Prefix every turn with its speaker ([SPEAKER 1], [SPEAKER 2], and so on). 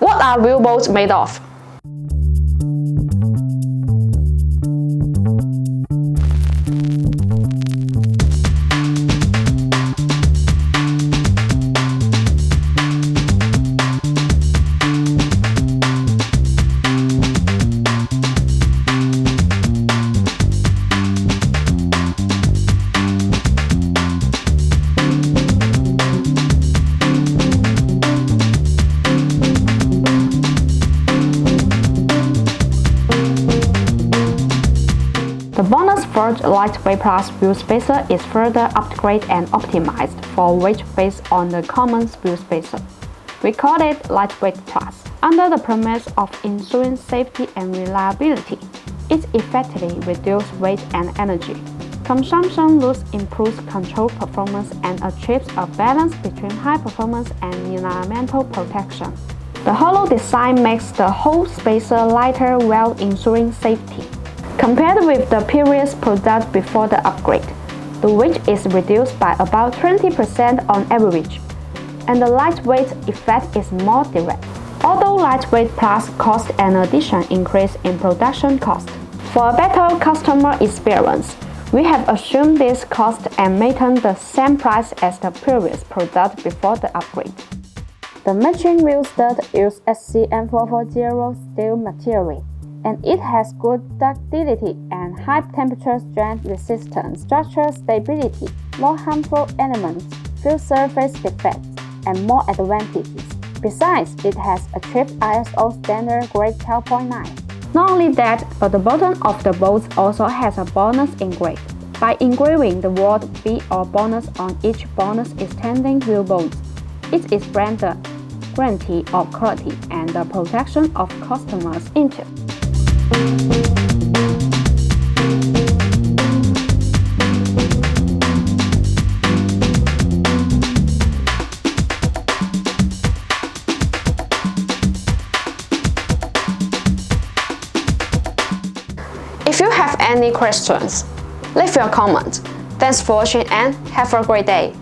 [SPEAKER 1] What are wheel bolts made of?
[SPEAKER 2] The BONOSS Forge Lightweight Plus wheel spacer is further upgraded and optimized for weight based on the common wheel spacer. We call it Lightweight Plus under the premise of ensuring safety and reliability. It effectively reduces weight and energy consumption, thus improves control performance and achieves a balance between high performance and environmental protection. The hollow design makes the whole spacer lighter while ensuring safety. Compared with the previous product before the upgrade, the weight is reduced by about 20% on average, and the lightweight effect is more direct. Although Lightweight Plus costs an additional increase in production cost. For a better customer experience, we have assumed this cost and maintained the same price as the previous product before the upgrade. The matching wheel stud uses SCM440 steel material, and it has good ductility and high temperature strength resistance, structural stability, no harmful elements, few surface defects, and more advantages. Besides, it has achieved ISO standard grade 12.9. Not only that, but the bottom of the bolts also has a bonus engraved. By engraving the word B or bonus on each bonus extending wheel bolt, it is branded guarantee of quality and the protection of customers' interests.
[SPEAKER 1] If you have any questions, leave your comment. Thanks for watching and have a great day.